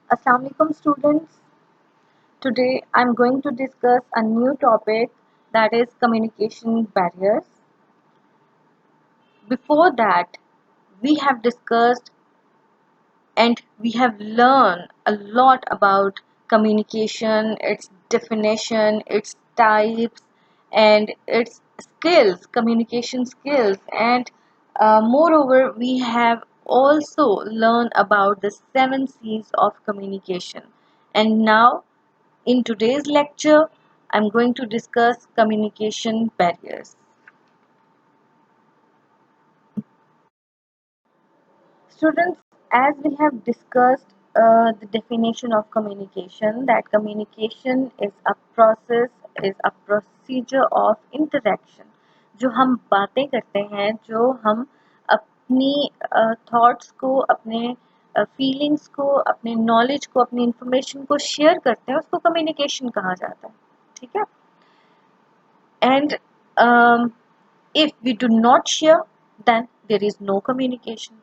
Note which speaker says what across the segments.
Speaker 1: Assalamualaikum students. Today I'm going to discuss a new topic, that is communication barriers. Before that, we have discussed and we have learned a lot about communication, its definition, its types, and its skills, communication skills. And moreover, we have also learned about the 7 C's of communication. And now, in today's lecture, I'm going to discuss communication barriers. Students, as we have discussed the definition of communication, that communication is a process, is a procedure of interaction. जो हम बातें करते हैं, जो हम अपनी thoughts को, अपने फीलिंग्स को, अपने नॉलेज को, अपनी इंफॉर्मेशन को शेयर करते हैं, उसको कम्युनिकेशन कहा जाता है. ठीक है. And if we do not share, then there is no communication.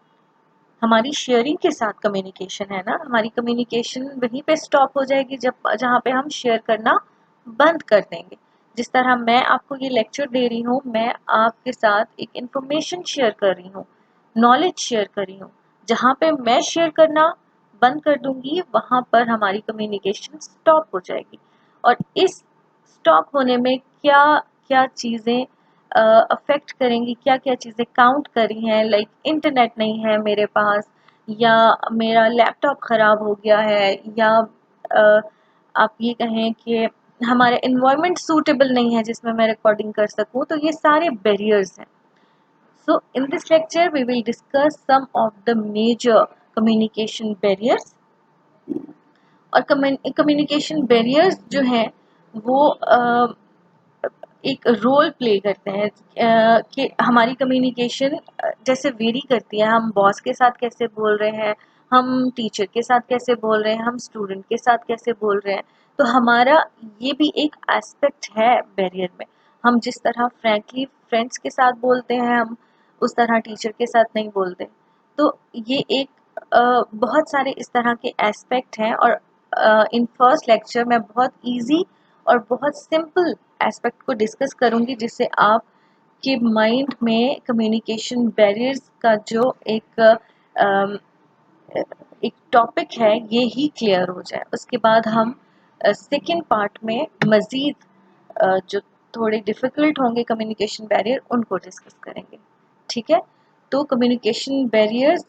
Speaker 1: हमारी शेयरिंग के साथ कम्युनिकेशन है ना, हमारी कम्युनिकेशन वहीं पे स्टॉप हो जाएगी जब जहाँ पे हम शेयर करना बंद कर देंगे. जिस तरह मैं आपको ये लेक्चर दे रही हूँ, मैं आपके साथ एक इंफॉर्मेशन शेयर कर रही हूँ, नॉलेज शेयर कर रही हूँ. जहाँ पे मैं शेयर करना बंद कर दूंगी, वहां पर हमारी कम्युनिकेशन स्टॉप हो जाएगी. और इस स्टॉप होने में क्या क्या चीज़ें अफेक्ट करेंगी, क्या क्या चीज़ें काउंट करी हैं, लाइक इंटरनेट नहीं है मेरे पास, या मेरा लैपटॉप ख़राब हो गया है, या आप ये कहें कि हमारा इन्वायरमेंट सूटेबल नहीं है जिसमें मैं रिकॉर्डिंग कर सकूं. तो ये सारे बैरियर्स हैं. So in this lecture we will discuss some of the major communication barriers. और कम्युनिकेशन बैरियर्स जो हैं वो एक रोल प्ले करते हैं कि हमारी कम्युनिकेशन जैसे वेरी करती है. हम बॉस के साथ कैसे बोल रहे हैं, हम टीचर के साथ कैसे बोल रहे हैं, हम स्टूडेंट के साथ कैसे बोल रहे हैं. तो हमारा ये भी एक एस्पेक्ट है बैरियर में. हम जिस तरह फ्रैंकली फ्रेंड्स के साथ बोलते हैं, हम उस तरह टीचर के साथ नहीं बोलते. तो ये एक बहुत सारे इस तरह के एस्पेक्ट हैं. और इन फर्स्ट लेक्चर मैं बहुत इजी और बहुत सिंपल एस्पेक्ट को डिस्कस करूंगी, जिससे आप के माइंड में कम्युनिकेशन बैरियर्स का जो एक टॉपिक है ये ही क्लियर हो जाए. उसके बाद हम सेकेंड पार्ट में मज़ीद जो थोड़े डिफ़िकल्ट होंगे कम्युनिकेशन बैरियर, उनको डिस्कस करेंगे. ठीक है. तो कम्युनिकेशन बैरियर्स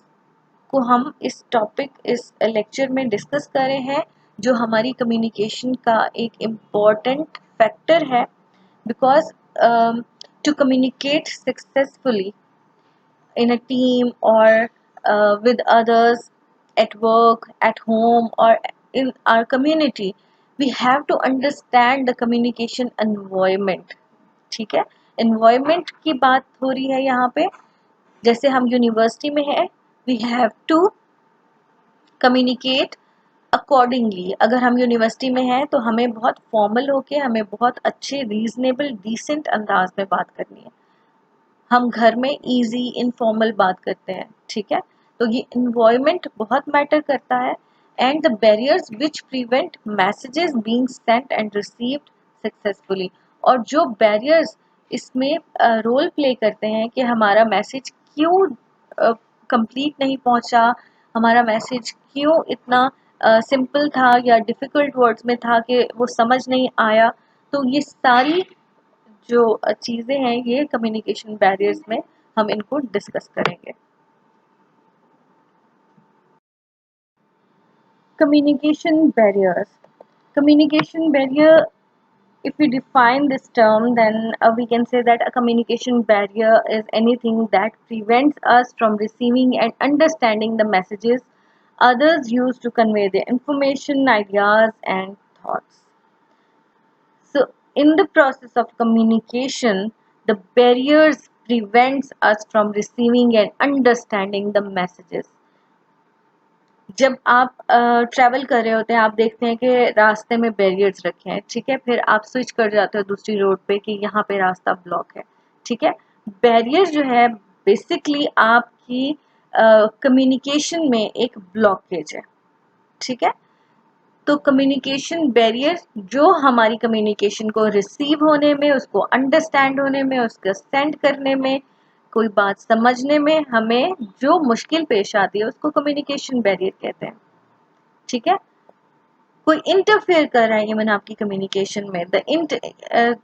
Speaker 1: को हम इस टॉपिक, इस लेक्चर में डिस्कस कर रहे हैं, जो हमारी कम्युनिकेशन का एक इम्पॉर्टेंट फैक्टर है. Because to communicate successfully in a team or with others at work, at home, or in our community, we have to understand the communication environment. ठीक है. environment की बात हो रही है यहाँ पे. जैसे हम यूनिवर्सिटी में है, we have to communicate accordingly. अगर हम यूनिवर्सिटी में हैं तो हमें बहुत फॉर्मल होके, हमें बहुत अच्छे रीजनेबल डिसेंट अंदाज में बात करनी है. हम घर में इजी इनफॉर्मल बात करते हैं. ठीक है. तो ये इन्वायरमेंट बहुत मैटर करता है. And the barriers which prevent messages being Saint and received successfully. और जो बैरियर्स इसमें रोल प्ले करते हैं कि हमारा मैसेज क्यों कंप्लीट नहीं पहुंचा, हमारा मैसेज क्यों इतना सिंपल था या डिफ़िकल्ट वर्ड्स में था कि वो समझ नहीं आया. तो ये सारी जो चीज़ें हैं, ये कम्युनिकेशन बैरियर्स में हम इनको डिस्कस करेंगे. Communication barriers. Communication barrier, if we define this term, then we can say that a communication barrier is anything that prevents us from receiving and understanding the messages others use to convey their information, ideas, and thoughts. So, in the process of communication, the barriers prevents us from receiving and understanding the messages. जब आप travel कर रहे होते हैं, आप देखते हैं कि रास्ते में बैरियर्स रखे हैं. ठीक है. फिर आप स्विच कर जाते हो दूसरी रोड पे कि यहाँ पे रास्ता ब्लॉक है. ठीक है. बैरियर जो है बेसिकली आपकी कम्युनिकेशन में एक ब्लॉकेज है. ठीक है. तो कम्युनिकेशन बैरियर जो हमारी कम्युनिकेशन को रिसीव होने में, उसको अंडरस्टैंड होने में, उसको सेंड करने में, कोई बात समझने में हमें जो मुश्किल पेश आती है उसको कम्युनिकेशन बैरियर कहते हैं। ठीक है, कोई इंटरफेयर कर रहा है इवन आपकी कम्युनिकेशन में,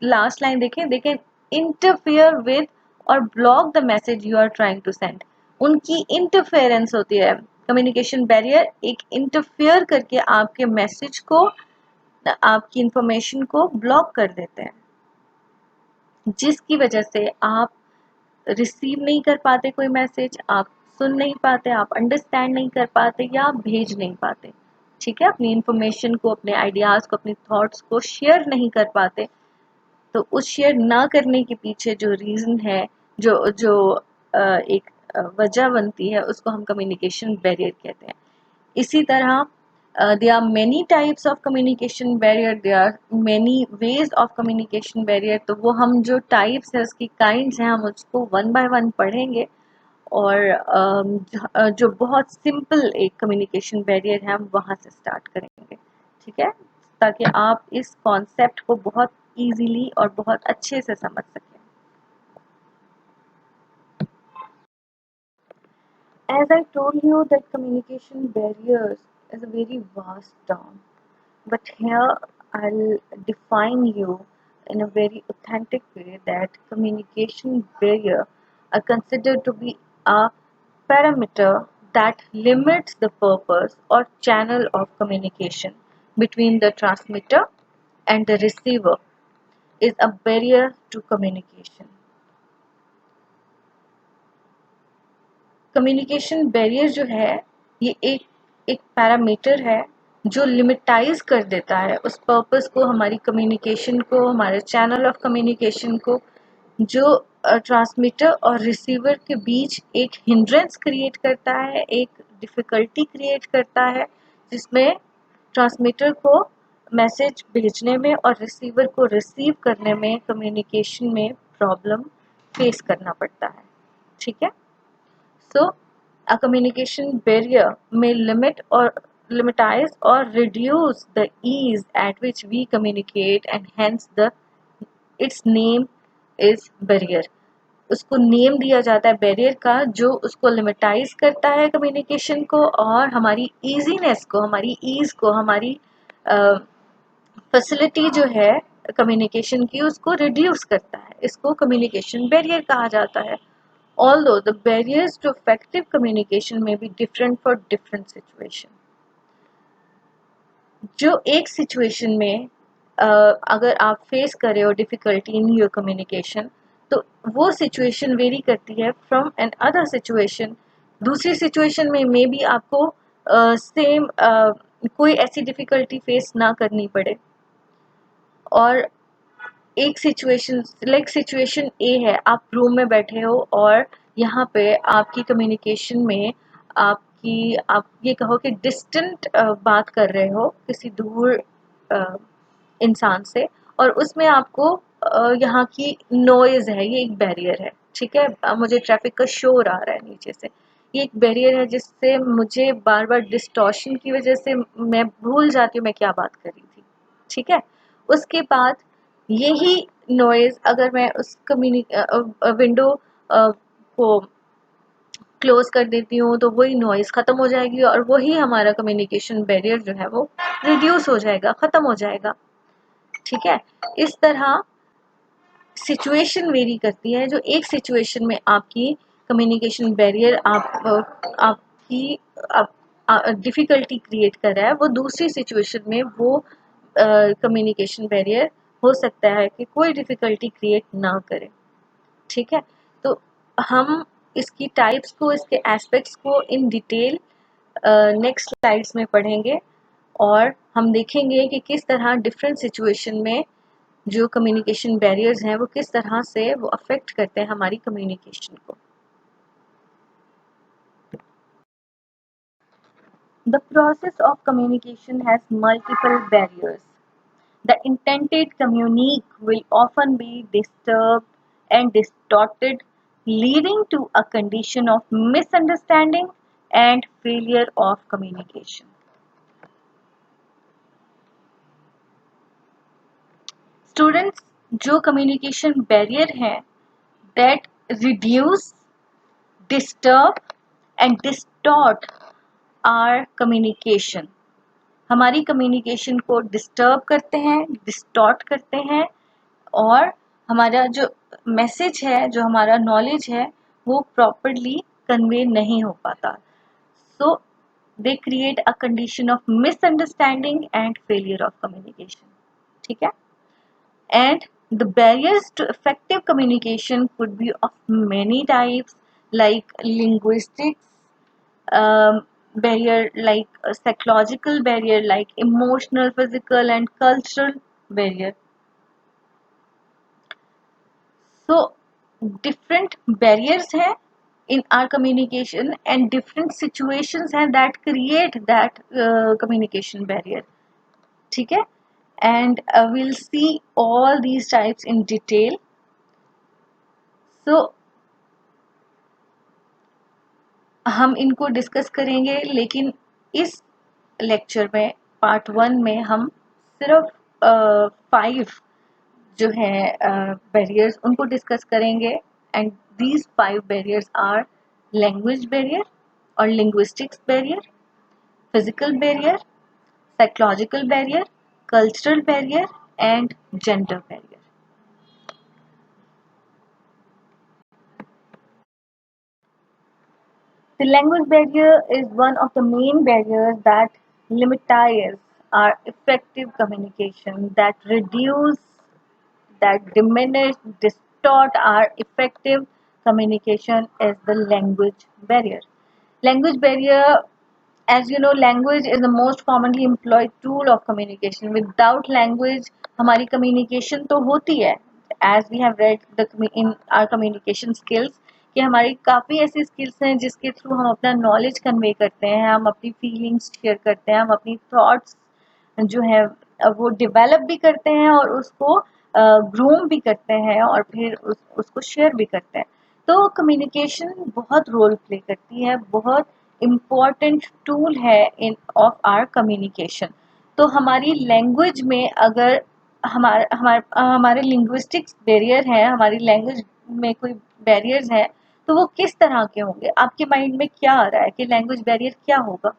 Speaker 1: लास्ट लाइन देखें देखें, इंटरफेयर विद और block the message you are trying to send, उनकी इंटरफेरेंस होती है। कम्युनिकेशन बैरियर एक इंटरफेयर करके आपके मैसेज को, आपकी इंफॉर्मेशन को ब्लॉक कर देते हैं, जिसकी वजह से आप रिसीव नहीं कर पाते कोई मैसेज, आप सुन नहीं पाते, आप अंडरस्टैंड नहीं कर पाते, या आप भेज नहीं पाते। ठीक है, अपनी इंफॉर्मेशन को, अपने आइडियाज को, अपने थॉट्स को शेयर नहीं कर पाते। तो उस शेयर ना करने के पीछे जो रीज़न है, जो जो एक वजह बनती है, उसको हम कम्युनिकेशन बैरियर कहते हैं। इसी तरह there are many types of communication barrier, there are many ways of communication barrier। तो वो हम जो types है, उसकी kinds हैं, हम उसको one by one पढ़ेंगे। और जो बहुत simple एक communication barrier है, हम वहाँ से start करेंगे। ठीक है, ताकि आप इस concept को बहुत easily और बहुत अच्छे से समझ सकें। As I told you that communication barriers is a very vast term, but here I'll define you in a very authentic way that communication barrier are considered to be a parameter that limits the purpose or channel of communication between the transmitter and the receiver, is a barrier to communication. Communication barrier जो है, ये एक एक parameter है जो लिमिटाइज कर देता है उस पर्पस को, हमारी कम्युनिकेशन को, हमारे चैनल ऑफ कम्युनिकेशन को, जो ट्रांसमीटर और रिसीवर के बीच एक हिंड्रेंस क्रिएट करता है, एक डिफ़िकल्टी क्रिएट करता है, जिसमें ट्रांसमीटर को मैसेज भेजने में और रिसीवर को रिसीव करने में, कम्युनिकेशन में प्रॉब्लम फेस करना पड़ता है। ठीक है, so a communication barrier may limitize or reduce the ease at which we communicate, and hence its name is barrier। उसको नेम दिया जाता है बैरियर का, जो उसको लिमिटाइज करता है कम्युनिकेशन को, और हमारी ईजीनेस को, हमारी ईज को, हमारी फैसिलिटी जो है कम्युनिकेशन की, उसको रिड्यूस करता है। इसको कम्युनिकेशन बैरियर कहा जाता है। Although the barriers to effective communication may be different for different situation। जो एक सिचुएशन में अगर आप फेस कर रहे हो डिफिकल्टी इन योर कम्युनिकेशन, तो वो सिचुएशन वेरी करती है फ्रॉम एन अदर सिचुएशन। दूसरी सिचुएशन में मे बी आपको सेम कोई ऐसी डिफिकल्टी फेस ना करनी पड़े। और एक सिचुएशन लाइक सिचुएशन ए है, आप रूम में बैठे हो और यहाँ पे आपकी कम्युनिकेशन में आप ये कहो कि डिस्टेंट बात कर रहे हो किसी दूर इंसान से, और उसमें आपको यहाँ की नॉइज है, ये एक बैरियर है। ठीक है, मुझे ट्रैफिक का शोर आ रहा है नीचे से, ये एक बैरियर है जिससे मुझे बार बार डिस्टॉर्शन की वजह से मैं भूल जाती हूँ मैं क्या बात कर रही थी। ठीक है, उसके बाद यही नॉइज अगर मैं उस विंडो को क्लोज कर देती हूँ, तो वही नॉइज ख़त्म हो जाएगी और वही हमारा कम्युनिकेशन बैरियर जो है वो रिड्यूस हो जाएगा, ख़त्म हो जाएगा। ठीक है, इस तरह सिचुएशन वेरी करती है। जो एक सिचुएशन में आपकी कम्युनिकेशन बैरियर आपकी डिफ़िकल्टी क्रिएट कर रहा है, वो दूसरी सिचुएशन में वो कम्युनिकेशन बैरियर हो सकता है कि कोई डिफ़िकल्टी क्रिएट ना करे। ठीक है, तो हम इसकी टाइप्स को, इसके एस्पेक्ट्स को इन डिटेल नेक्स्ट स्लाइड्स में पढ़ेंगे, और हम देखेंगे कि किस तरह डिफरेंट सिचुएशन में जो कम्युनिकेशन बैरियर्स हैं वो किस तरह से वो अफेक्ट करते हैं हमारी कम्युनिकेशन को। The process of communication has multiple barriers. The intended communique will often be disturbed and distorted, leading to a condition of misunderstanding and failure of communication. Students, जो कम्युनिकेशन बैरियर है that reduce, disturb and distort our communication, हमारी communication को disturb करते हैं, distort करते हैं, और हमारा जो मैसेज है, जो हमारा नॉलेज है, वो प्रॉपरली कन्वे नहीं हो पाता. So they create a condition of misunderstanding and failure of communication. ठीक है. And the barriers to effective communication could be of many types, like linguistics barrier, like a psychological barrier, like emotional, physical, and cultural barrier. So different barriers हैं in our communication, and different situations हैं that create that communication barrier. ठीक है. And we'll see all these types in detail. So हम इनको discuss करेंगे, लेकिन इस lecture में पार्ट 1 में हम सिर्फ 5 जो है बैरियर्स उनको डिस्कस करेंगे. And these 5 barriers are language barrier और linguistics barrier, physical barrier, psychological barrier, cultural barrier and gender barrier. The language barrier is one of the main barriers that limits our effective communication, that reduce, that diminish, distort our effective communication is the language barrier. Language barrier, as you know, language is the most commonly employed tool of communication. Without language, हमारी communication तो होती है, as we have read in our communication skills, कि हमारी काफ़ी ऐसी skills हैं जिसके थ्रू हम अपना नॉलेज कन्वे करते हैं, हम अपनी फीलिंग्स शेयर करते हैं, हम अपनी थॉट्स जो है वो डेवलप भी करते हैं और उसको ग्रूम भी करते हैं और फिर उसको शेयर भी करते हैं. तो कम्युनिकेशन बहुत रोल प्ले करती है, बहुत इम्पॉर्टेंट टूल है इन ऑफ आवर कम्युनिकेशन. तो हमारी लैंग्वेज में अगर हमारे लिंग्विस्टिक्स बैरियर है, हमारी लैंग्वेज में कोई बैरियर्स हैं, तो वो किस तरह के होंगे? आपके माइंड में क्या आ रहा है कि लैंग्वेज बैरियर क्या होगा?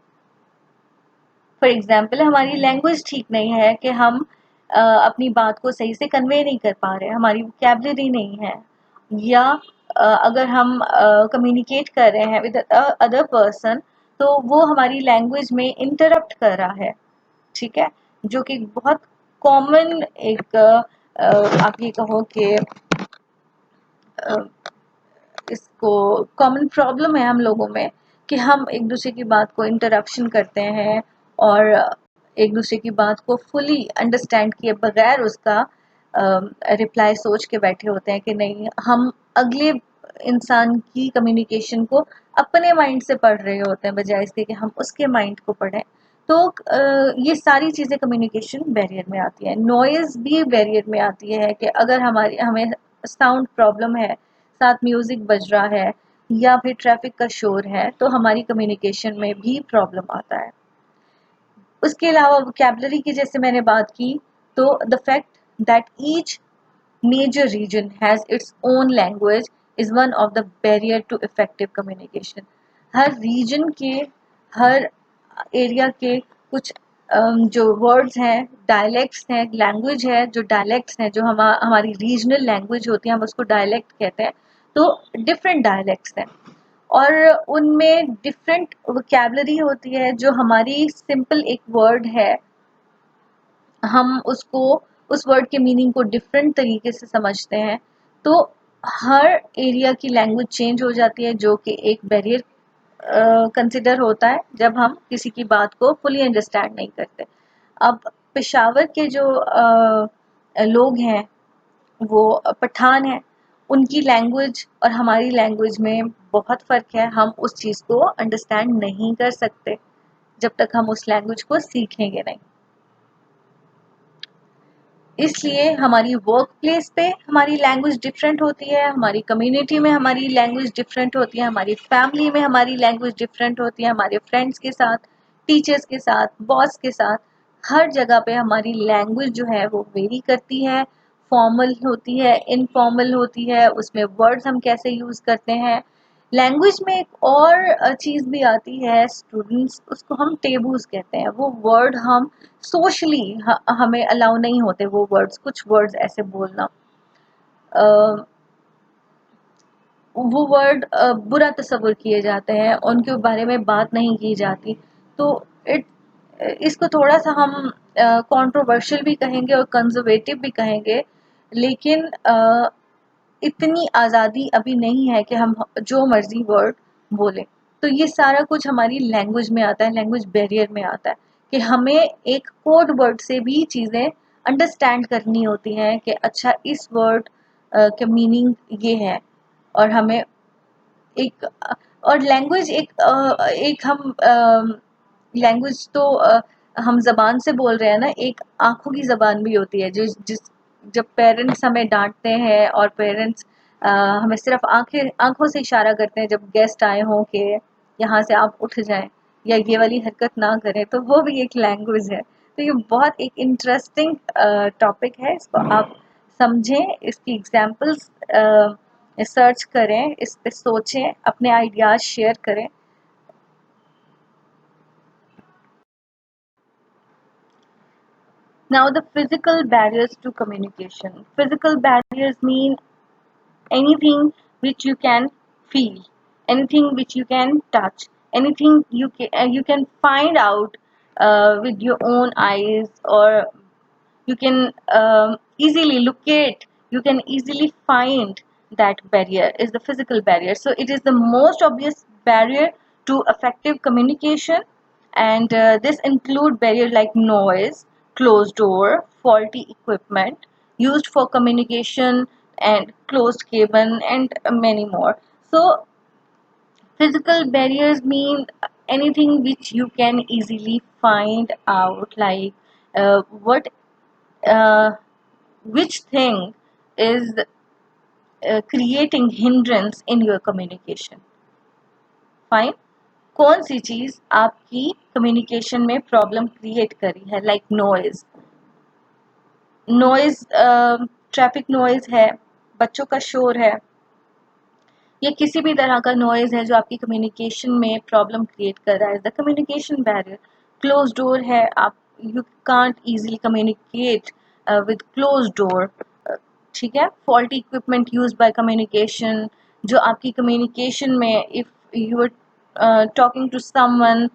Speaker 1: फॉर एग्जाम्पल, हमारी लैंग्वेज ठीक नहीं है कि हम अपनी बात को सही से कन्वे नहीं कर पा रहे, हमारी वोकैबुलरी नहीं है, या अगर हम कम्युनिकेट कर रहे हैं विद अदर पर्सन तो वो हमारी लैंग्वेज में इंटरप्ट कर रहा है. ठीक है. जो कि बहुत कॉमन एक आप ये कहो कि इसको कॉमन प्रॉब्लम है हम लोगों में कि हम एक दूसरे की बात को इंटरप्शन करते हैं और एक दूसरे की बात को फुली अंडरस्टैंड किए बगैर उसका रिप्लाई सोच के बैठे होते हैं कि नहीं, हम अगले इंसान की कम्युनिकेशन को अपने माइंड से पढ़ रहे होते हैं बजाय इसके कि हम उसके माइंड को पढ़ें. तो ये सारी चीज़ें कम्युनिकेशन बैरियर में आती है. नॉइज़ भी बैरियर में आती है कि अगर हमें साउंड प्रॉब्लम है, साथ म्यूज़िक बज रहा है या फिर ट्रैफिक का शोर है, तो हमारी कम्युनिकेशन में भी प्रॉब्लम आता है. उसके अलावा वोकैबुलरी की जैसे मैंने बात की, तो the fact that each major region has its own language is one of the barrier to effective communication. हर रीजन के, हर एरिया के कुछ जो वर्ड्स हैं, डायलेक्ट्स हैं, लैंग्वेज है जो डायलेक्ट्स हैं, जो हमारी रीजनल लैंग्वेज होती है, हम उसको डायलेक्ट कहते हैं. तो डिफरेंट डायलेक्ट्स हैं और उनमें डिफरेंट वोकैबुलरी होती है. जो हमारी सिंपल एक वर्ड है, हम उसको उस वर्ड के मीनिंग को डिफरेंट तरीके से समझते हैं. तो हर एरिया की लैंग्वेज चेंज हो जाती है, जो कि एक बैरियर कंसिडर होता है जब हम किसी की बात को फुली अंडरस्टैंड नहीं करते. अब पेशावर के जो लोग हैं वो पठान हैं, उनकी लैंग्वेज और हमारी लैंग्वेज में बहुत फ़र्क है. हम उस चीज़ को अंडरस्टैंड नहीं कर सकते जब तक हम उस लैंग्वेज को सीखेंगे नहीं. इसलिए हमारी वर्क प्लेस पे हमारी लैंग्वेज डिफरेंट होती है, हमारी कम्युनिटी में हमारी लैंग्वेज डिफरेंट होती है, हमारी फैमिली में हमारी लैंग्वेज डिफरेंट होती है, हमारे फ्रेंड्स के साथ, टीचर्स के साथ, बॉस के साथ, हर जगह पे हमारी लैंग्वेज जो है वो वेरी करती है. फॉर्मल होती है, इनफॉर्मल होती है, उसमें वर्ड्स हम कैसे यूज करते हैं। लैंग्वेज में एक और चीज भी आती है स्टूडेंट्स, उसको हम टेबूज कहते हैं। वो वर्ड हम सोशली हमें अलाउ नहीं होते वो वर्ड्स, कुछ वर्ड्स ऐसे बोलना, वो वर्ड बुरा तस्वुर किए जाते हैं, उनके बारे में बात नहीं की जाती। तो इट इसको थोड़ा सा हम कंट्रोवर्शियल भी कहेंगे और कंजर्वेटिव भी कहेंगे, लेकिन इतनी आज़ादी अभी नहीं है कि हम जो मर्जी वर्ड बोलें। तो ये सारा कुछ हमारी लैंग्वेज में आता है, लैंग्वेज बैरियर में आता है कि हमें एक कोड वर्ड से भी चीज़ें अंडरस्टैंड करनी होती हैं कि अच्छा इस वर्ड के मीनिंग ये है। और हमें एक और लैंग्वेज एक हम लैंग्वेज तो हम जबान से बोल रहे हैं ना, एक आंखों की जबान भी होती है। जिस जब पेरेंट्स हमें डांटते हैं और पेरेंट्स हमें सिर्फ आंखों से इशारा करते हैं जब गेस्ट आए हों कि यहाँ से आप उठ जाएं या ये वाली हरकत ना करें, तो वो भी एक लैंग्वेज है। तो ये बहुत एक इंटरेस्टिंग टॉपिक है, इसको आप समझें, इसकी एग्जाम्पल्स सर्च करें, इस पे सोचें, अपने आइडियाज शेयर करें। Now, the physical barriers to communication. Physical barriers mean anything which you can feel, anything which you can touch, anything you can find out with your own eyes, or you can easily locate, you can easily find. That barrier is the physical barrier. So it is the most obvious barrier to effective communication, and this include barriers like noise, closed door, faulty equipment used for communication, and closed cabin, and many more. So physical barriers mean anything which you can easily find out, like what which thing is creating hindrance in your communication. Fine, कौन सी चीज आपकी communication में problem create करी है, like noise. Noise traffic noise है, बच्चों का शोर है, या किसी भी तरह का नॉइज है जो आपकी कम्युनिकेशन में प्रॉब्लम क्रिएट कर रहा है, the communication barrier. Close door है, आप you can't easily communicate with close door, ठीक है। Faulty equipment use by communication, जो आपकी कम्युनिकेशन में if you are talking to someone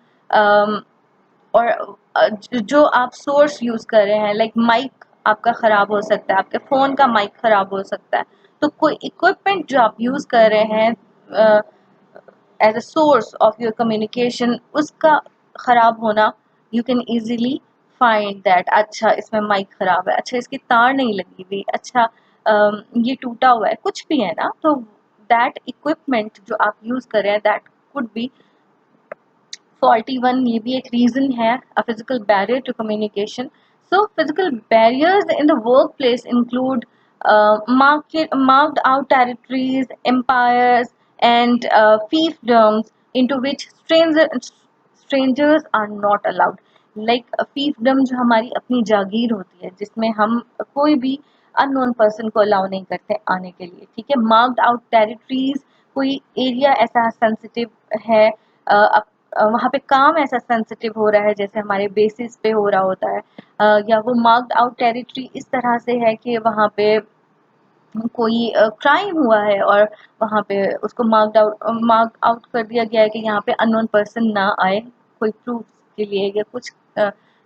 Speaker 1: और जो आप सोर्स यूज कर रहे हैं, लाइक माइक आपका खराब हो सकता है, आपके फोन का माइक खराब हो सकता है। तो कोई इक्विपमेंट जो आप यूज कर रहे हैं as a source of your communication, उसका खराब होना, you can easily find that, अच्छा इसमें माइक खराब है, अच्छा इसकी तार नहीं लगी हुई, अच्छा ये टूटा हुआ है, कुछ भी है ना। तो दैट इक्विपमेंट जो आप यूज कर रहे हैं, that could be faulty one, ये भी एक reason है, a physical barrier to communication. So physical barriers in the workplace include marked out territories, empires, and fiefdoms into which strangers are not allowed. Like fiefdom जो हमारी अपनी जागीर होती है, जिसमें हम कोई भी अननोन पर्सन को अलाउ नहीं करते आने के लिए, ठीक है। मार्क्ड आउट टेरिटरीज, कोई एरिया ऐसा सेंसिटिव है, वहाँ पे काम ऐसा सेंसिटिव हो रहा है जैसे हमारे बेसिस पे हो रहा होता है, या वो मार्क्ड आउट टेरिटरी इस तरह से है कि वहाँ पे कोई क्राइम हुआ है और वहाँ पे उसको मार्क आउट कर दिया गया है कि यहाँ पे अननोन पर्सन ना आए कोई प्रूफ के लिए, या कुछ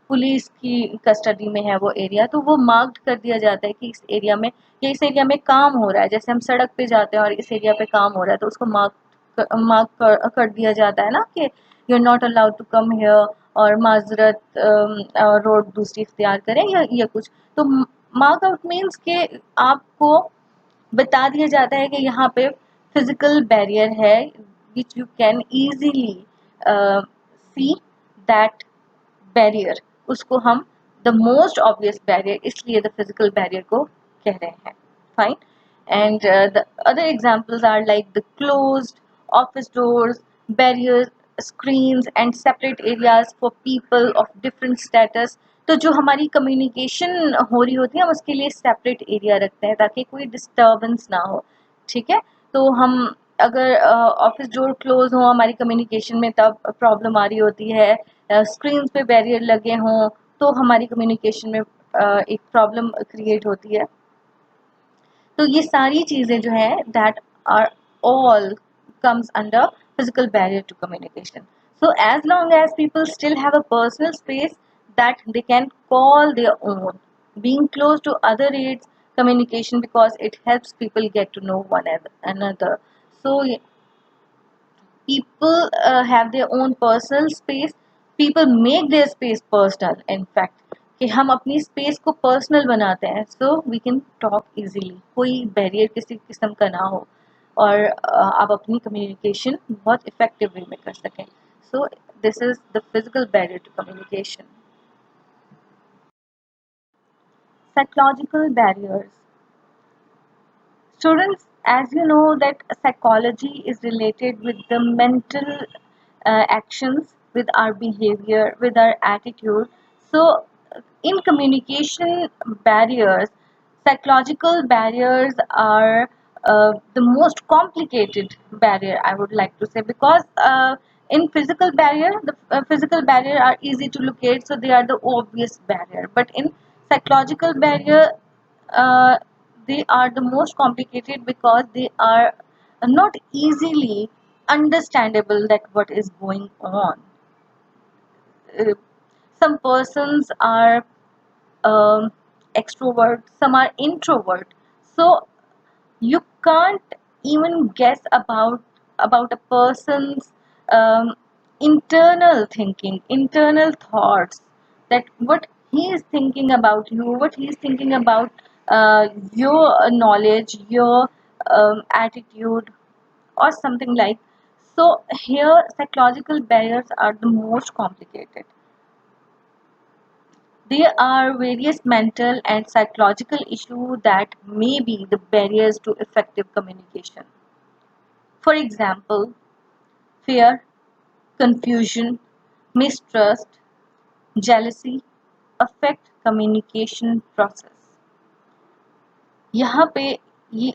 Speaker 1: पुलिस की कस्टडी में है वो एरिया, तो वो मार्क्ड कर दिया जाता है कि इस एरिया में, या इस एरिया में काम हो रहा है। जैसे हम सड़क पे जाते हैं और इस एरिया पे काम हो रहा है, तो उसको मार्क कर दिया जाता है ना कि you are not allowed to come here, और माजरत रोड दूसरी इख्तियार करें, या कुछ। तो मार्क आउट मीन्स कि आपको बता दिया जाता है कि यहाँ पे फिजिकल बैरियर है, which you can easily see that barrier, उसको हम द मोस्ट ऑब्वियस बैरियर, इसलिए द फिजिकल बैरियर को कह रहे हैं। Fine, and the other examples are like the closed office doors, barriers screens and separate areas for people of different status. तो जो हमारी कम्युनिकेशन हो रही होती है हम उसके लिए सेपरेट एरिया रखते हैं ताकि कोई डिस्टर्बेंस ना हो. ठीक है. तो हम अगर ऑफिस डोर क्लोज हो हमारी कम्युनिकेशन में तब प्रॉब्लम आ रही होती है. स्क्रीन पे बैरियर लगे हों तो हमारी कम्युनिकेशन में एक प्रॉब्लम क्रिएट होती है. तो ये सारी चीज़ें जो है that are all comes under physical barrier to communication. So as long as people still have a personal space that they can call their own, being close to other aids communication because it helps people get to know one another. So people have their own personal space. People make their space personal. In fact, कि हम अपनी space को personal बनाते हैं so we can talk easily. कोई barrier किसी किस्म का ना हो और आप अपनी कम्युनिकेशन बहुत इफेक्टिव वे में कर सकें. So this is the physical barrier to communication. Psychological barriers. Students, as you know that psychology is related with the mental actions, with our behavior, with our attitude. So in communication barriers, psychological barriers are the most complicated barrier, I would like to say, because in physical barrier, the physical barrier are easy to locate, so they are the obvious barrier. But in psychological barrier, uh, they are the most complicated because they are not easily understandable that what is going on. Uh, some persons are um, extrovert, some are introvert, so you can't even guess about a person's internal thinking, internal thoughts, that what he is thinking about you, what he is thinking about your knowledge, your attitude, or something like. So here psychological barriers are the most complicated. There are various mental and psychological issues that may be the barriers to effective communication. For example, fear, confusion, mistrust, jealousy affect communication process. यहाँ पे ये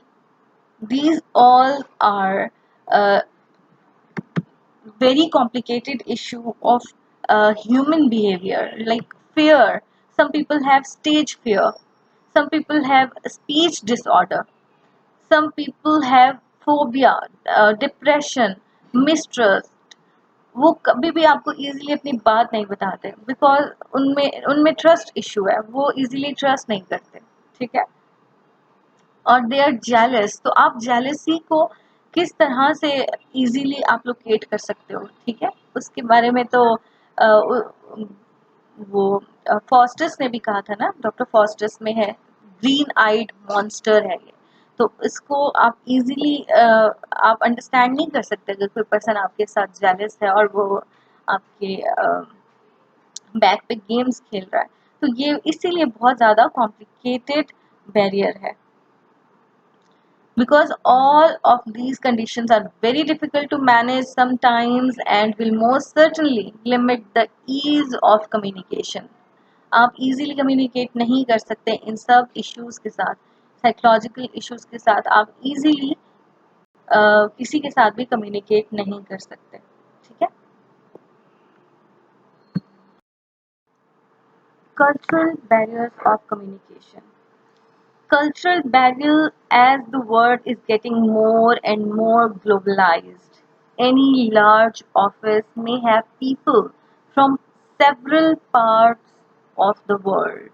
Speaker 1: these all are uh, very complicated issue of human behavior, like fear. Some people have stage fear, some people have speech disorder, some people have phobia, depression, mistrust. वो कभी भी आपको easily अपनी बात नहीं बताते बिकॉज उनमें उनमें ट्रस्ट इशू है, वो इजीली ट्रस्ट नहीं करते. ठीक है. और दे आर जेलस, तो आप जेलसी को किस तरह से इजीली आप लोकेट कर सकते हो. ठीक है. उसके बारे में तो वो फॉस्टस ने भी कहा था ना, डॉक्टर फॉस्टस में है ग्रीन आइड मॉन्स्टर है ये. तो इसको आप इजीली आप अंडरस्टैंड नहीं कर सकते अगर कोई पर्सन आपके साथ जेलस है और वो आपके बैक पे गेम्स खेल रहा है. तो ये इसीलिए बहुत ज़्यादा कॉम्प्लिकेटेड बैरियर है. Because all of these conditions are very difficult to manage sometimes and will most certainly limit the ease of communication. आप easily communicate नहीं कर सकते इन सब issues के साथ, psychological issues के साथ आप easily किसी के साथ भी communicate नहीं कर सकते. ठीक है. Cultural barriers of communication. Cultural barrier, as the world is getting more and more globalized. Any large office may have people from several parts of the world.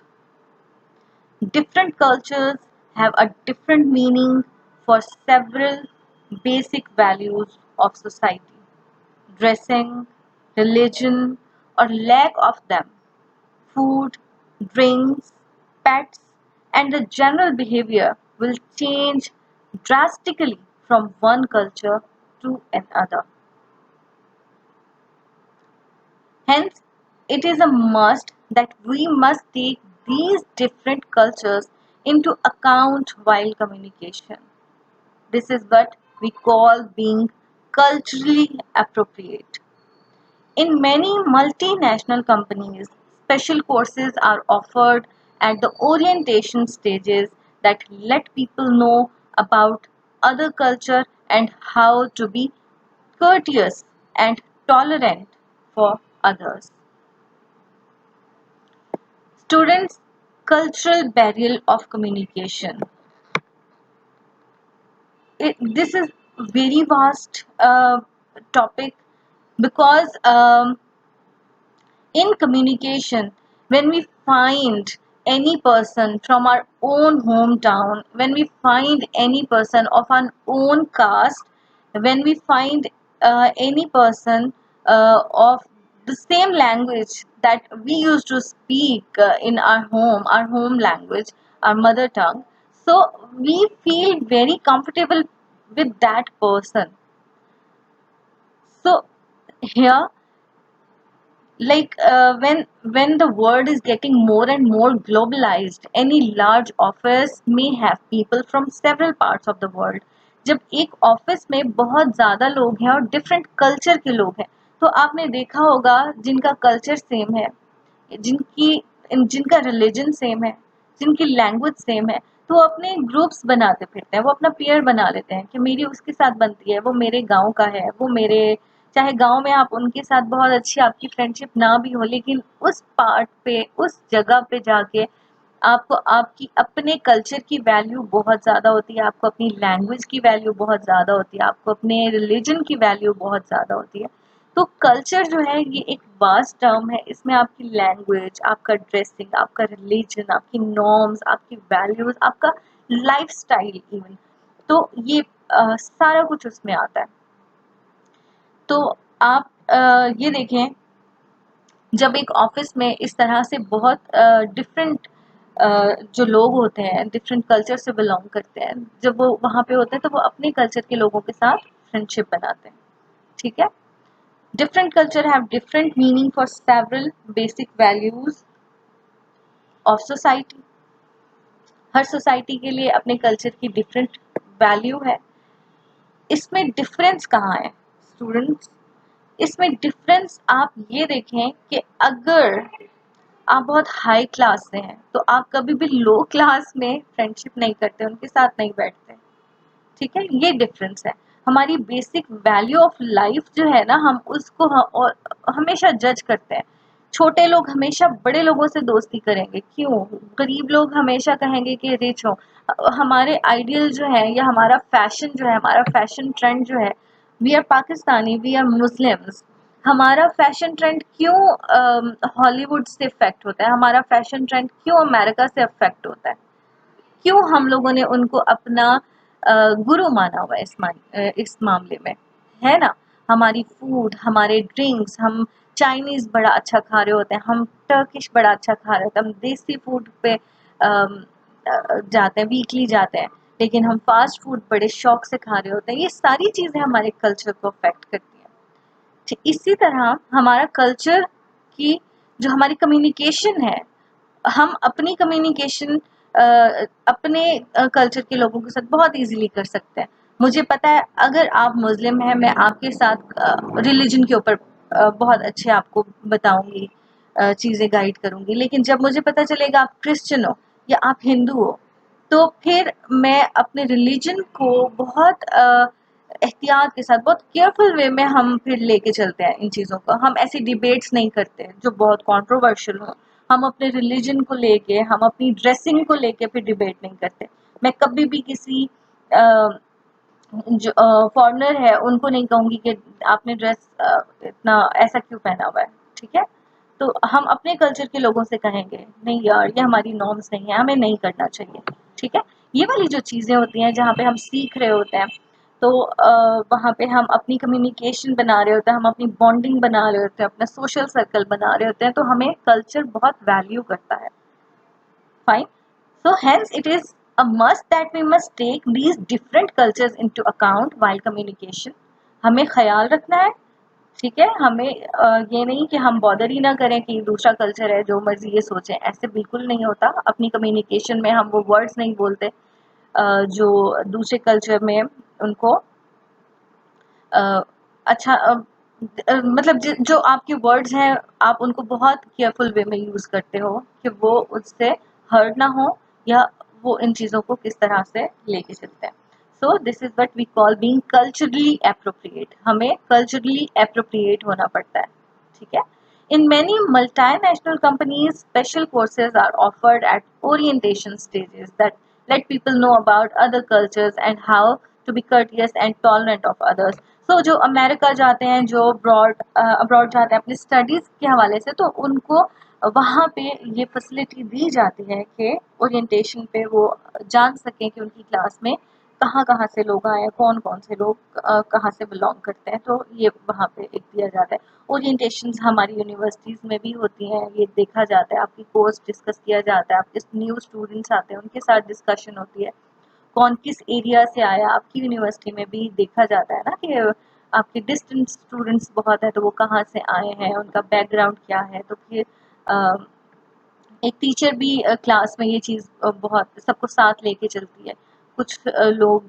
Speaker 1: Different cultures have a different meaning for several basic values of society. Dressing, religion, or lack of them, food, drinks, pets, and the general behavior will change drastically from one culture to another. Hence, it is a must that we must take these different cultures into account while communication. This is what we call being culturally appropriate. In many multinational companies, special courses are offered at the orientation stages that let people know about other culture and how to be courteous and tolerant for others. Students' cultural barrier of communication. This is very vast topic because in communication, when we find any person from our own hometown, when we find any person of our own caste, when we find any person of the same language that we used to speak in our home language, our mother tongue, so we feel very comfortable with that person. So here, like when the world is getting more and more globalized, any large office may have people from several parts of the world. जब एक office में बहुत ज्यादा लोग हैं और different culture के लोग हैं, तो आपने देखा होगा जिनका कल्चर सेम है, जिनकी जिनका रिलीजन सेम है, जिनकी लैंग्वेज सेम है, तो वो अपने ग्रुप्स बनाते फिरते हैं, वो अपना पेयर बना लेते हैं कि मेरी उसके साथ बनती है, वो मेरे गांव का है, वो मेरे, चाहे गांव में आप उनके साथ बहुत अच्छी आपकी फ्रेंडशिप ना भी हो, लेकिन उस पार्ट पे, उस जगह पे जाके आपको आपकी अपने कल्चर की वैल्यू बहुत ज़्यादा होती है, आपको अपनी लैंग्वेज की वैल्यू बहुत ज़्यादा होती है, आपको अपने रिलीजन की वैल्यू बहुत ज़्यादा होती है। तो कल्चर जो है ये एक वास्ट टर्म है, इसमें आपकी लैंग्वेज, आपका ड्रेसिंग, आपका रिलीजन, आपकी नॉर्म्स, आपकी वैल्यूज, आपका लाइफस्टाइल इवन, तो ये सारा कुछ उसमें आता है। तो आप ये देखें, जब एक ऑफिस में इस तरह से बहुत डिफरेंट जो लोग होते हैं, डिफरेंट कल्चर से बिलोंग करते हैं, जब वो वहाँ पे होते हैं तो वो अपने कल्चर के लोगों के साथ फ्रेंडशिप बनाते हैं। ठीक है। Different culture have different meaning for several basic values of society. Her society के लिए अपने कल्चर की डिफरेंट वैल्यू है। इसमें डिफरेंस कहाँ है स्टूडेंट्स? इसमें डिफरेंस आप ये देखें कि अगर आप बहुत हाई क्लास से हैं तो आप कभी भी लो क्लास में फ्रेंडशिप नहीं करते, उनके साथ नहीं बैठते। ठीक है, ये डिफरेंस है। हमारी बेसिक वैल्यू ऑफ लाइफ जो है ना, हम उसको और हमेशा जज करते हैं। छोटे लोग हमेशा बड़े लोगों से दोस्ती करेंगे, क्यों? गरीब लोग हमेशा कहेंगे कि रिच हो। हमारे आइडियल जो है या हमारा फैशन जो है, हमारा फैशन ट्रेंड जो है, we are Pakistani, we are Muslims, हमारा फैशन ट्रेंड क्यों हॉलीवुड से इफेक्ट होता है, हमारा फैशन ट्रेंड क्यों अमेरिका से इफेक्ट होता है, क्यों हम लोगों ने उनको अपना गुरु माना हुआ है इस मामले में, है ना? हमारी फूड, हमारे ड्रिंक्स, हम चाइनीज बड़ा अच्छा खा रहे होते हैं, हम टर्किश बड़ा अच्छा खा रहे होते हैं, हम देसी फूड पे जाते हैं, वीकली जाते हैं, लेकिन हम फास्ट फूड बड़े शौक से खा रहे होते हैं। ये सारी चीज़ें हमारे कल्चर को अफेक्ट करती हैं। ठीक इसी तरह हमारा कल्चर की जो हमारी कम्युनिकेशन है, हम अपनी कम्युनिकेशन अपने कल्चर के लोगों के साथ बहुत इजीली कर सकते हैं। मुझे पता है अगर आप मुस्लिम हैं, मैं आपके साथ रिलीजन के ऊपर बहुत अच्छे आपको बताऊंगी, चीज़ें गाइड करूंगी, लेकिन जब मुझे पता चलेगा आप क्रिश्चियन हो या आप हिंदू हो, तो फिर मैं अपने रिलीजन को बहुत एहतियात के साथ, बहुत केयरफुल वे में हम फिर लेके चलते हैं इन चीज़ों को। हम ऐसी डिबेट्स नहीं करते जो बहुत कंट्रोवर्शियल हो। हम अपने रिलीजन को लेके, हम अपनी ड्रेसिंग को लेके फिर डिबेट नहीं करते। मैं कभी भी किसी जो फॉरेनर है उनको नहीं कहूँगी कि आपने ड्रेस इतना ऐसा क्यों पहना हुआ है। ठीक है, तो हम अपने कल्चर के लोगों से कहेंगे नहीं यार, ये हमारी नॉर्म्स नहीं है, हमें नहीं करना चाहिए। ठीक है, ये वाली जो चीज़ें होती हैं जहाँ पे हम सीख रहे होते हैं, तो वहाँ पे हम अपनी कम्युनिकेशन बना रहे होते हैं, हम अपनी बॉन्डिंग बना रहे होते हैं, अपना सोशल सर्कल बना रहे होते हैं, तो हमें कल्चर बहुत वैल्यू करता है। Fine. So hence it is a must that we must take these different cultures into account while communication. हमें ख्याल रखना है। ठीक है, हमें ये नहीं कि हम बॉदर ही ना करें कि दूसरा कल्चर है जो मर्जी ये सोचें, ऐसे बिल्कुल नहीं होता। अपनी कम्युनिकेशन में हम वो वर्ड्स नहीं बोलते जो दूसरे कल्चर में उनको अच्छा मतलब जो आपके वर्ड्स हैं आप उनको बहुत केयरफुल वे में यूज करते हो कि वो उससे हर्ट ना हो, या वो इन चीजों को किस तरह से लेके चलते हैं। So this is what we call being culturally appropriate, हमें कल्चरली एप्रोप्रिएट होना पड़ता है, ठीक है। In many multinational companies, special courses are offered at orientation stages that let people know about other cultures and how to be courteous and tolerant of others. So जो America जाते हैं, जो abroad जाते हैं अपनी स्टडीज के हवाले से, तो उनको वहाँ पे ये फैसिलिटी दी जाती है कि ओरिएंटेशन पे वो जान सकें कि उनकी क्लास में कहाँ कहाँ से लोग आए हैं, कौन कौन से लोग कहाँ से बिलोंग करते हैं, तो ये वहाँ पे एक दिया जाता है। ओरिएंटेशंस हमारी यूनिवर्सिटीज़ में भी होती हैं, ये देखा जाता है, आपकी कोर्स डिस्कस किया जाता है, आपके न्यू स्टूडेंट्स आते हैं उनके साथ डिस्कशन होती है, कौन किस एरिया से आया। आपकी यूनिवर्सिटी में भी देखा जाता है ना कि आपके डिस्टेंट स्टूडेंट्स बहुत है तो वो कहाँ से आए हैं, उनका बैकग्राउंड क्या है। तो फिर एक टीचर भी क्लास में ये चीज़ बहुत सबको साथ लेके चलती है। कुछ लोग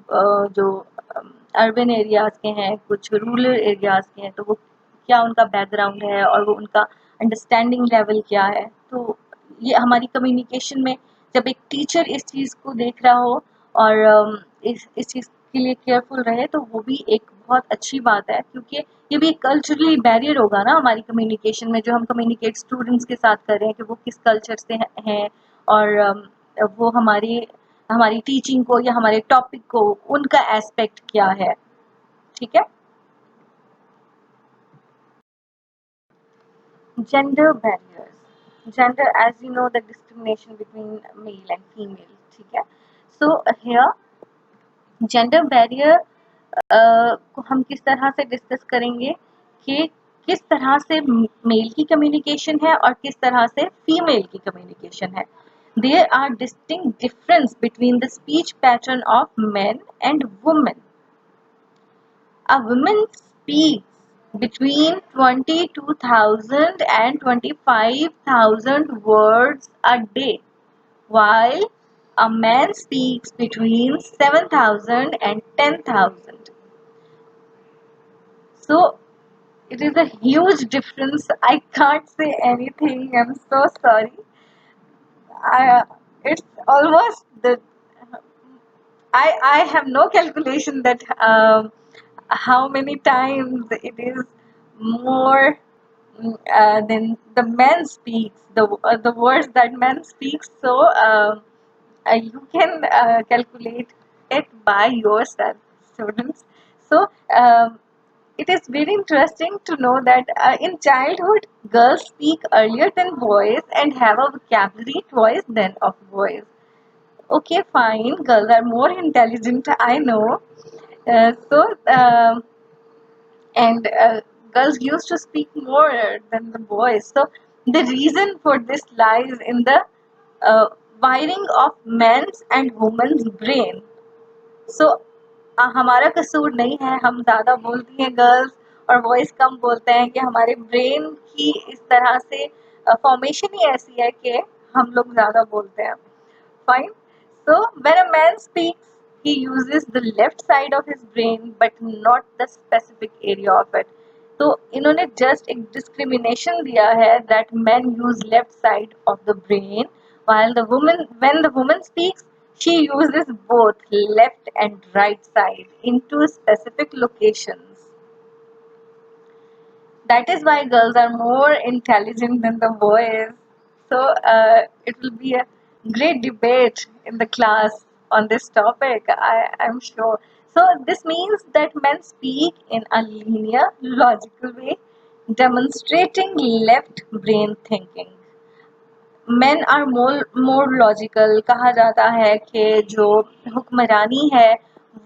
Speaker 1: जो अर्बन एरियाज़ के हैं, कुछ रूरल एरियाज़ के हैं, तो वो क्या उनका बैकग्राउंड है और वो उनका अंडरस्टैंडिंग लेवल क्या है। तो ये हमारी कम्युनिकेशन में जब एक टीचर इस चीज़ को देख रहा हो और इस चीज़ के लिए केयरफुल रहे, तो वो भी एक बहुत अच्छी बात है, क्योंकि ये भी एक कल्चरली बैरियर होगा ना हमारी कम्युनिकेशन में, जो हम कम्युनिकेट स्टूडेंट्स के साथ कर रहे हैं कि वो किस कल्चर से हैं और वो हमारी हमारी टीचिंग को या हमारे टॉपिक को उनका एस्पेक्ट क्या है, ठीक है। Gender barriers, gender as you know the discrimination between male and female, ठीक है। सो हियर जेंडर बैरियर को हम किस तरह से डिस्कस करेंगे कि किस तरह से मेल की कम्युनिकेशन है और किस तरह से फीमेल की कम्युनिकेशन है। There are distinct difference between the speech pattern of men and women. A woman speaks between 22,000 and 25,000 words a day, while a man speaks between 7,000 and 10,000. So it is a huge difference. I can't say anything. I'm so sorry. It's almost the I have no calculation that how many times it is more than the man speaks, the words that man speaks. So you can calculate it by yourself, students. So it is very interesting to know that in childhood, girls speak earlier than boys and have a vocabulary twice than of boys. Okay, fine. Girls are more intelligent, I know. So, and girls used to speak more than the boys. So, the reason for this lies in the wiring of men's and women's brain. सो हमारा कसूर नहीं है, हम ज़्यादा बोलती हैं girls और boys कम बोलते हैं, कि हमारे ब्रेन की इस तरह से फॉर्मेशन ही ऐसी है कि हम लोग ज़्यादा बोलते हैं। Fine. So when a man speaks, he uses the left side of his brain but not the specific area of it. तो इन्होंने just एक discrimination दिया है that men use left side of the brain, while the woman when the woman speaks, she uses both left and right side into specific locations. That is why girls are more intelligent than the boys. So it will be a great debate in the class on this topic, I'm sure. So this means that men speak in a linear, logical way, demonstrating left brain thinking. Men are more logical. कहा जाता है कि जो हुक्मरानी है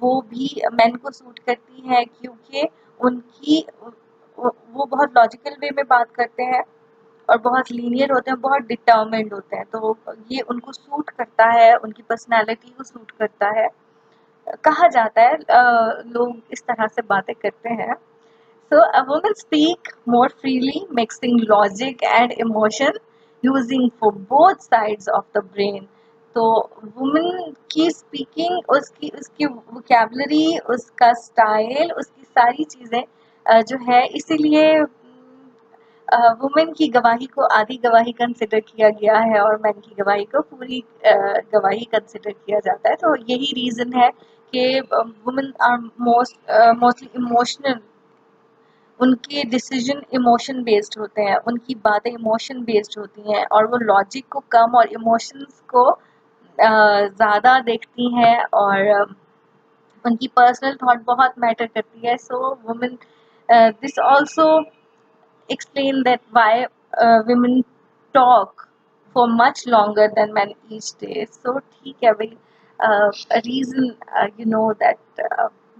Speaker 1: वो भी men को suit करती है, क्योंकि उनकी वो बहुत लॉजिकल वे में बात करते हैं और बहुत लीनियर होते हैं, बहुत डिटर्मिन्ड होते हैं, तो ये उनको सूट करता है, उनकी पर्सनालिटी को सूट करता है। कहा जाता है, लोग इस तरह से बातें करते हैं। So a woman speak more freely, mixing logic and emotion, using for both sides of the brain. तो वुमेन की स्पीकिंग, उसकी उसकी वोकेबलरी, उसका स्टाइल, उसकी सारी चीज़ें जो है, इसीलिए वुमेन की गवाही को आधी गवाही कंसिडर किया गया है और मैन की गवाही को पूरी गवाही कंसिडर किया जाता है। तो यही रीज़न है कि वुमेन आर मोस्टली इमोशनल, उनके डिसीजन इमोशन बेस्ड होते हैं, उनकी बातें इमोशन बेस्ड होती हैं और वो लॉजिक को कम और इमोशंस को ज़्यादा देखती हैं, और उनकी पर्सनल थॉट बहुत मैटर करती है। सो women, this also explain that why women talk for much longer than men each day. So ठीक है भाई, a reason, that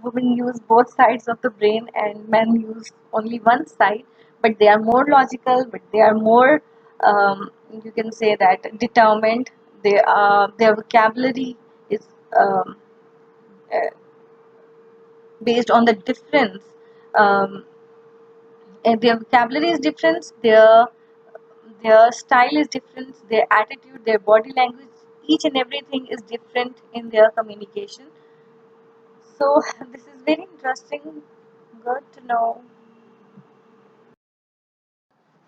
Speaker 1: women use both sides of the brain and men use only one side, but they are more logical, but they are more, you can say that, determined. Their vocabulary is um, uh, based on the difference. Um, and their vocabulary is different, their style is different, their attitude, their body language, each and everything is different in their communication. So this is very interesting, good to know.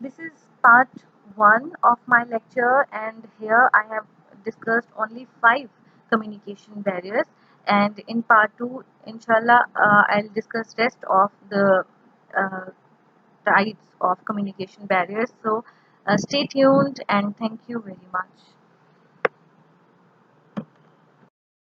Speaker 1: This is part 1 of my lecture, and here I have discussed only 5 communication barriers, and in part 2, inshallah, I'll discuss rest of the uh, types of communication barriers. So stay tuned and thank you very much.